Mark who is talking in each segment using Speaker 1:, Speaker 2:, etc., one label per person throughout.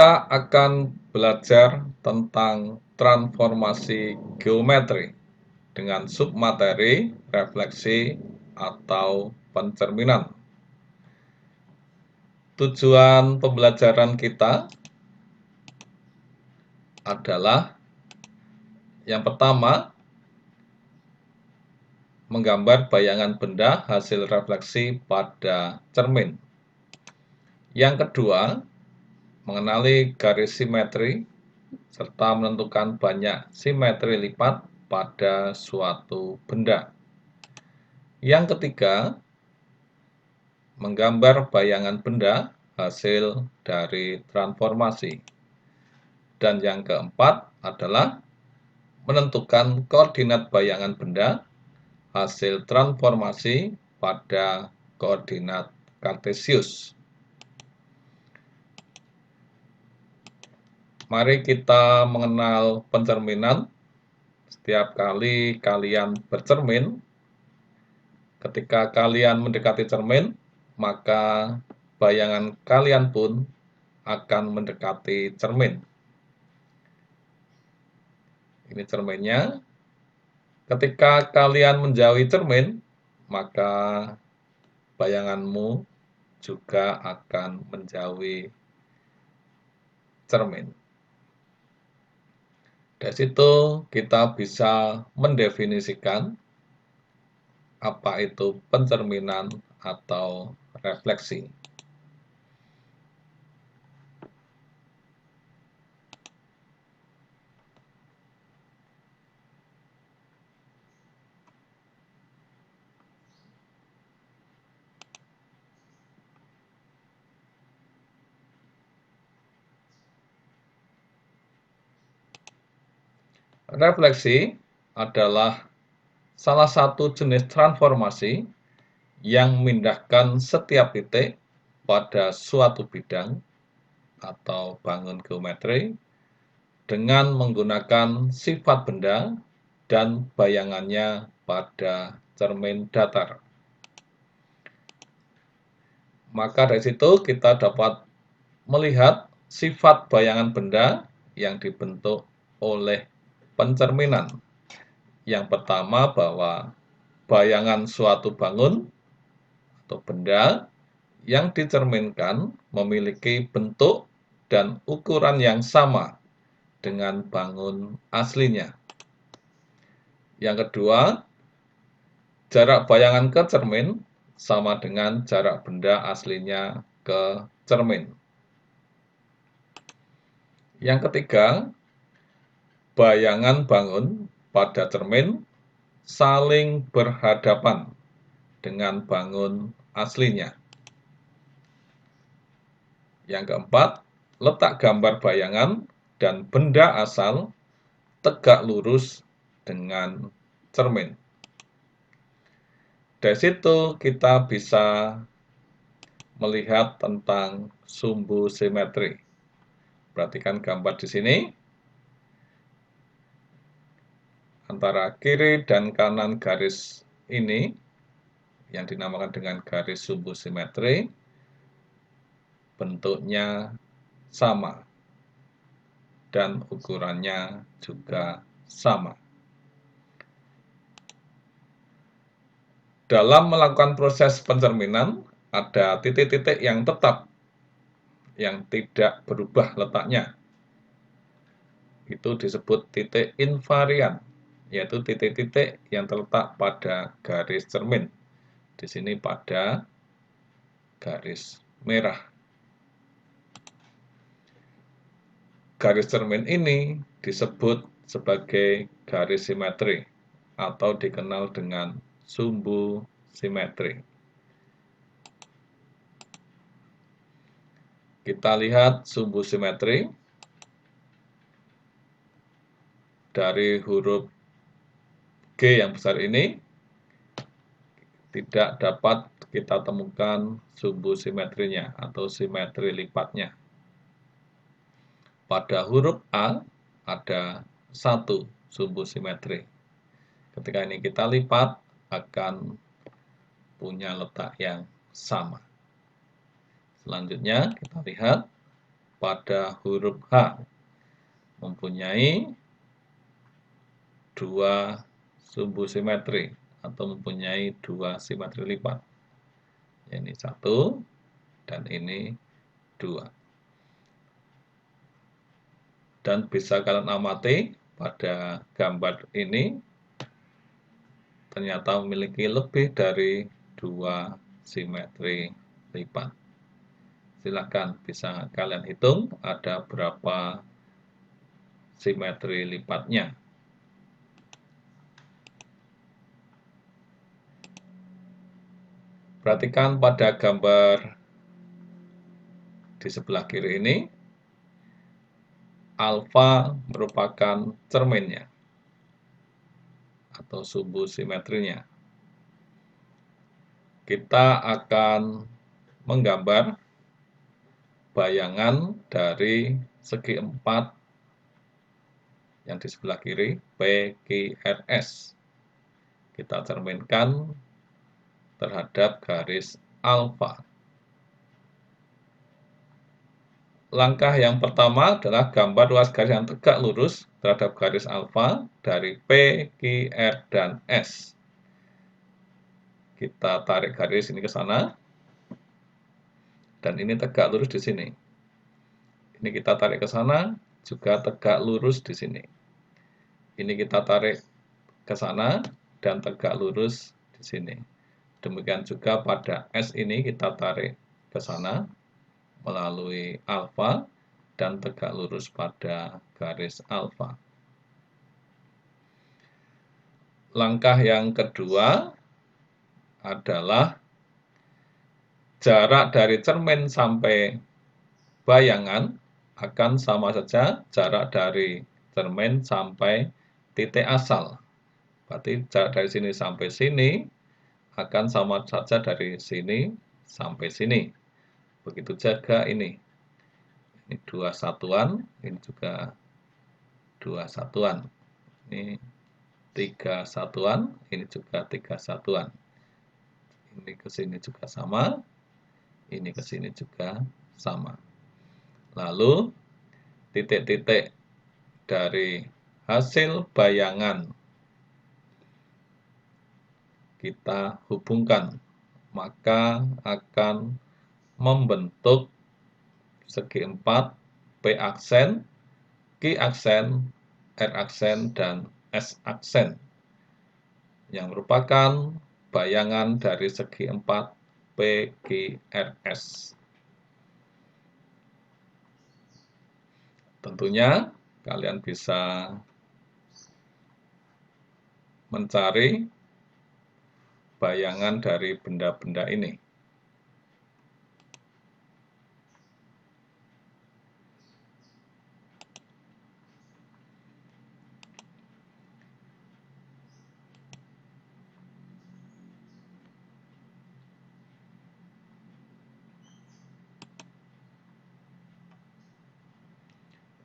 Speaker 1: Kita akan belajar tentang transformasi geometri dengan submateri, refleksi, atau pencerminan. Tujuan pembelajaran kita adalah yang pertama, menggambar bayangan benda hasil refleksi pada cermin. Yang kedua, mengenali garis simetri serta menentukan banyak simetri lipat pada suatu benda. Yang ketiga, menggambar bayangan benda hasil dari transformasi. Dan yang keempat adalah menentukan koordinat bayangan benda hasil transformasi pada koordinat kartesius. Mari kita mengenal pencerminan. Setiap kali kalian bercermin, ketika kalian mendekati cermin, maka bayangan kalian pun akan mendekati cermin. Ini cerminnya. Ketika kalian menjauhi cermin, maka bayanganmu juga akan menjauhi cermin. Dari situ kita bisa mendefinisikan apa itu pencerminan atau refleksi. Refleksi adalah salah satu jenis transformasi yang memindahkan setiap titik pada suatu bidang atau bangun geometri dengan menggunakan sifat benda dan bayangannya pada cermin datar. Maka dari situ kita dapat melihat sifat bayangan benda yang dibentuk oleh pencerminan. Yang pertama, bahwa bayangan suatu bangun atau benda yang dicerminkan memiliki bentuk dan ukuran yang sama dengan bangun aslinya. Yang kedua, jarak bayangan ke cermin sama dengan jarak benda aslinya ke cermin. Yang ketiga, bayangan bangun pada cermin saling berhadapan dengan bangun aslinya. Yang keempat, letak gambar bayangan dan benda asal tegak lurus dengan cermin. Dari situ kita bisa melihat tentang sumbu simetri. Perhatikan gambar di sini. Antara kiri dan kanan garis ini yang dinamakan dengan garis sumbu simetri, bentuknya sama dan ukurannya juga sama. Dalam melakukan proses pencerminan, ada titik-titik yang tetap, yang tidak berubah letaknya. Itu disebut titik invarian, yaitu titik-titik yang terletak pada garis cermin. Di sini pada garis merah. Garis cermin ini disebut sebagai garis simetri atau dikenal dengan sumbu simetri. Kita lihat sumbu simetri dari huruf G yang besar ini tidak dapat kita temukan sumbu simetrinya atau simetri lipatnya. Pada huruf A ada satu sumbu simetri. Ketika ini kita lipat akan punya letak yang sama. Selanjutnya kita lihat pada huruf H mempunyai dua sumbu simetri atau mempunyai dua simetri lipat. Ini 1 dan ini 2. Dan bisa kalian amati pada gambar ini ternyata memiliki lebih dari dua simetri lipat. Silakan bisa kalian hitung ada berapa simetri lipatnya. Perhatikan pada gambar di sebelah kiri ini, alfa merupakan cerminnya atau sumbu simetrinya. Kita akan menggambar bayangan dari segi 4 yang di sebelah kiri, PQRS. Kita cerminkan terhadap garis alfa. Langkah yang pertama adalah gambar ruas garis yang tegak lurus terhadap garis alfa dari P, Q, R, dan S. Kita tarik garis ini ke sana, dan ini tegak lurus di sini. Ini kita tarik ke sana, juga tegak lurus di sini. Ini kita tarik ke sana, dan tegak lurus di sini. Demikian juga pada S ini kita tarik ke sana melalui alfa dan tegak lurus pada garis alfa. Langkah yang kedua adalah jarak dari cermin sampai bayangan akan sama saja jarak dari cermin sampai titik asal. Berarti jarak dari sini sampai sini akan sama saja dari sini sampai sini. Begitu juga ini. Ini 2 satuan, ini juga 2 satuan. Ini 3 satuan, ini juga 3 satuan. Ini ke sini juga sama, ini ke sini juga sama. Lalu titik-titik dari hasil bayangan kita hubungkan, maka akan membentuk segi 4 P aksen, Q aksen, R aksen, dan S aksen yang merupakan bayangan dari segi 4 PQRS. Tentunya kalian bisa mencari bayangan dari benda-benda ini.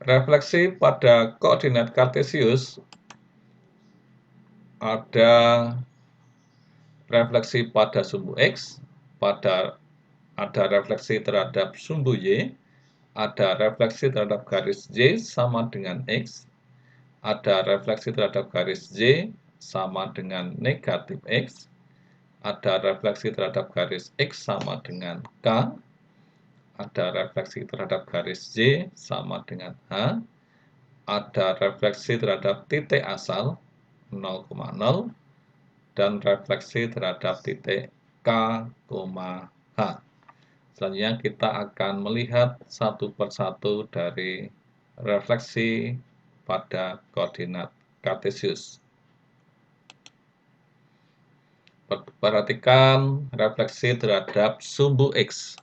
Speaker 1: Refleksi pada koordinat kartesius ada refleksi pada sumbu X, ada refleksi terhadap sumbu Y, ada refleksi terhadap garis Y sama dengan X, ada refleksi terhadap garis Y sama dengan negatif X, ada refleksi terhadap garis X sama dengan K, ada refleksi terhadap garis Y sama dengan H, ada refleksi terhadap titik asal 0,0, dan refleksi terhadap titik K, H. Selanjutnya kita akan melihat satu persatu dari refleksi pada koordinat kartesius. Perhatikan refleksi terhadap sumbu X.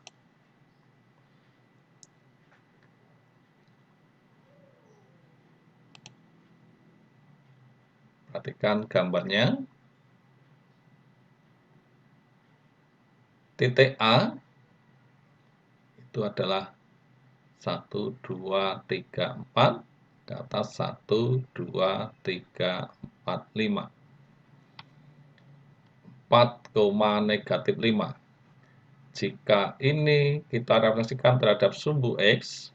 Speaker 1: Perhatikan gambarnya. Titik A itu adalah 1, 2, 3, 4. Ke atas 1, 2, 3, 4, 5. 4, negatif 5. Jika ini kita refleksikan terhadap sumbu X,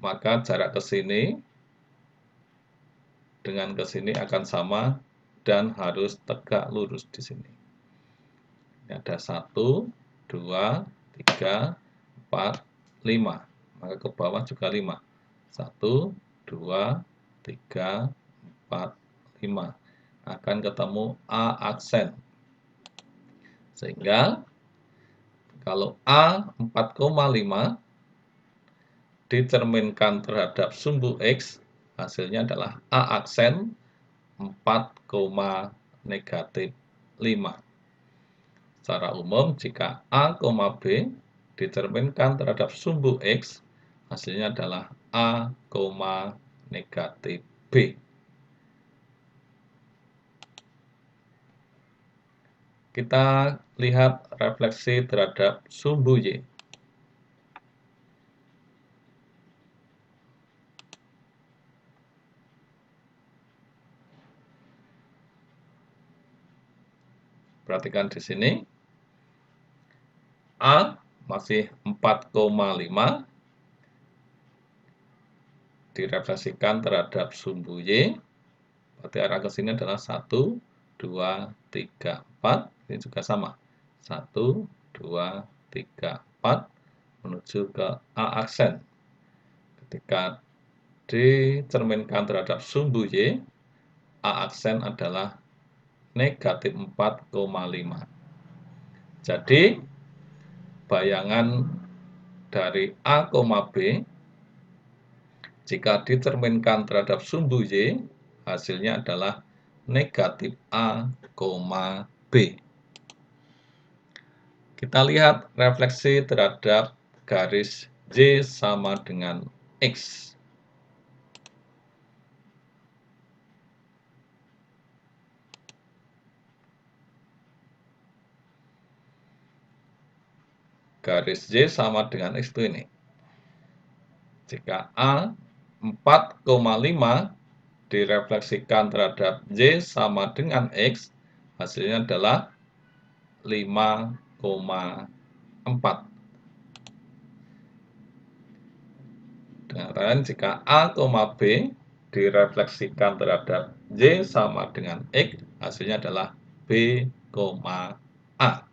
Speaker 1: maka jarak ke sini dengan ke sini akan sama dan harus tegak lurus di sini. Ini ada 1, 2, 3, 4, 5. Maka ke bawah juga 5. 1, 2, 3, 4, 5. Akan ketemu A aksen. Sehingga kalau A 4,5 dicerminkan terhadap sumbu X, hasilnya adalah A aksen 4, negatif 5. Secara umum, jika A, B dicerminkan terhadap sumbu X, hasilnya adalah A, negatif B. Kita lihat refleksi terhadap sumbu Y. Perhatikan di sini. A masih 4,5 direfleksikan terhadap sumbu Y. Berarti arah ke sini adalah 1, 2, 3, 4. Ini juga sama. 1, 2, 3, 4 menuju ke A aksen. Ketika dicerminkan terhadap sumbu Y, A aksen adalah negatif 4,5. Jadi, bayangan dari A, B jika dicerminkan terhadap sumbu Y, hasilnya adalah negatif A, B. Kita lihat refleksi terhadap garis Y sama dengan X. Garis Y sama dengan X itu ini. Jika A 4,5 direfleksikan terhadap Y sama dengan X, hasilnya adalah 5,4. Dengan kata lain, jika A, B direfleksikan terhadap Y sama dengan X, hasilnya adalah B, A.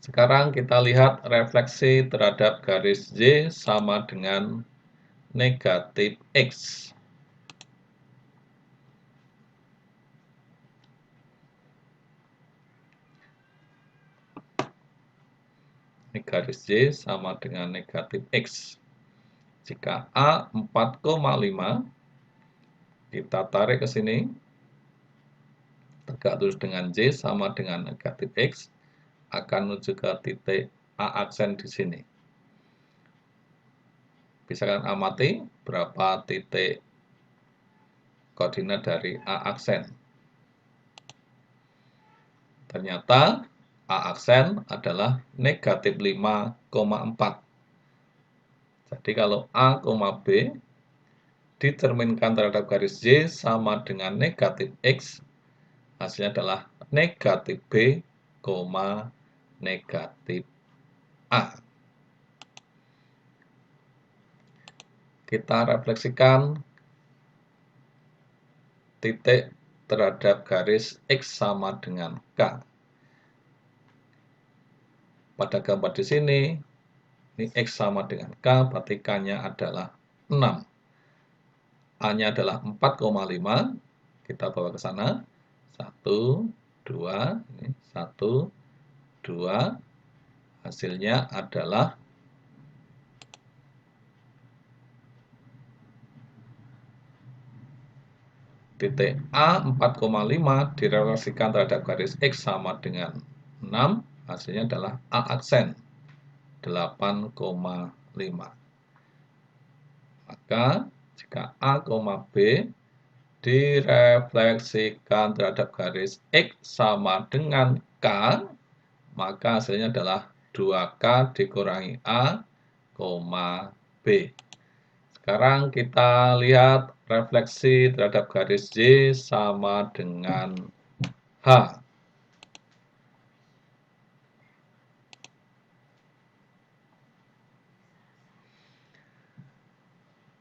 Speaker 1: Sekarang kita lihat refleksi terhadap garis Y sama dengan negatif X. Ini garis Y sama dengan negatif X. Jika A 4,5 kita tarik ke sini, tegak lurus dengan Y sama dengan negatif X, akan menuju ke titik A aksen di sini. Bisa kalian amati berapa titik koordinat dari A aksen. Ternyata A aksen adalah negatif 5,4. Jadi kalau A, B dicerminkan terhadap garis Y sama dengan negatif X, hasilnya adalah negatif B, negatif A. Kita refleksikan titik terhadap garis X sama dengan K. Pada gambar di sini, ini X sama dengan K, berarti K-nya adalah 6. A-nya adalah 4,5. Kita bawa ke sana. 1, 2, 1, 2. Hasilnya adalah titik A 4,5 direlasikan terhadap garis X sama dengan 6, hasilnya adalah A aksen 8,5. Maka jika A, B direfleksikan terhadap garis X sama dengan K, maka hasilnya adalah 2K dikurangi A, B. Sekarang kita lihat refleksi terhadap garis Y sama dengan H.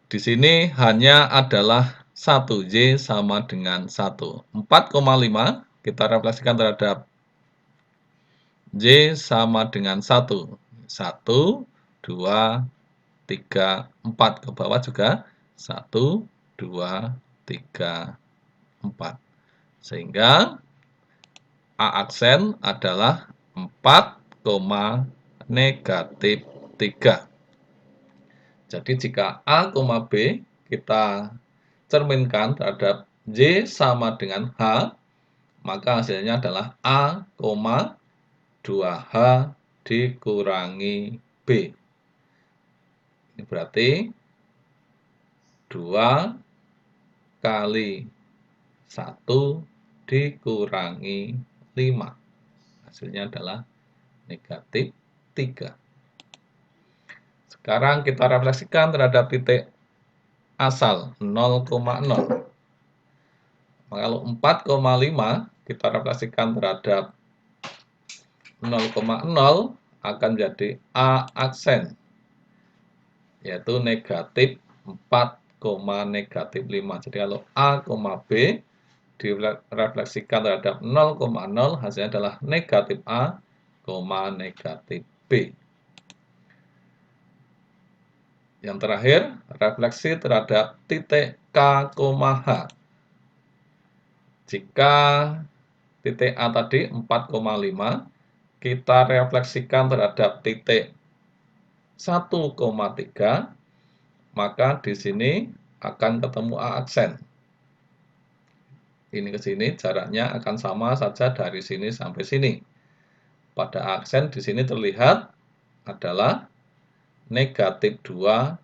Speaker 1: di sini hanya adalah 1, Y sama dengan 1. 4,5 kita refleksikan terhadap Y sama dengan 1. 1, 2, 3, 4. Ke bawah juga 1, 2, 3, 4. Sehingga A aksen adalah 4, negatif 3. Jadi jika A, B kita cerminkan terhadap Y sama dengan H, maka hasilnya adalah A, 2H dikurangi B. Ini berarti 2 kali 1 dikurangi 5. Hasilnya adalah negatif 3. Sekarang kita refleksikan terhadap titik asal 0,0. Kalau 4,5 kita refleksikan terhadap 0,0 akan jadi A aksen, yaitu negatif 4, negatif 5. Jadi kalau A, B direfleksikan terhadap 0,0, hasilnya adalah negatif A, negatif B. Yang terakhir, refleksi terhadap titik K, H. Jika titik A tadi 4,5, kita refleksikan terhadap titik 1,3, maka di sini akan ketemu A aksen. Ini ke sini jaraknya akan sama saja dari sini sampai sini. Pada A aksen di sini terlihat adalah negatif 2,1.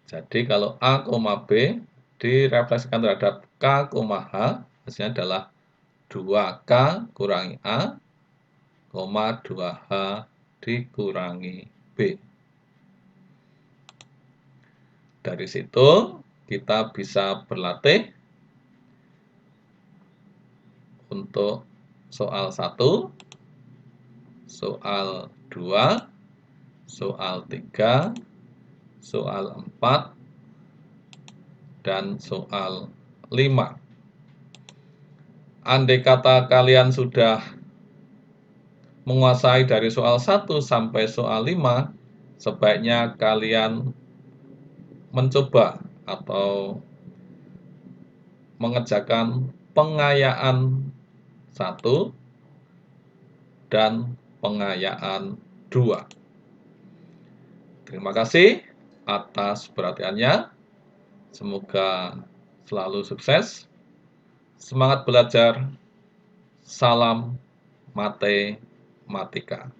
Speaker 1: Jadi kalau A, B direfleksikan terhadap K, H, hasilnya adalah 2K kurangi A, 2H dikurangi B. Dari situ kita bisa berlatih untuk soal 1, soal 2, soal 3, soal 4, dan soal 5. Andai kata kalian sudah menguasai dari soal 1 sampai soal 5, sebaiknya kalian mencoba atau mengerjakan pengayaan 1 dan pengayaan 2. Terima kasih atas perhatiannya. Semoga selalu sukses. Semangat belajar. Salam matematika.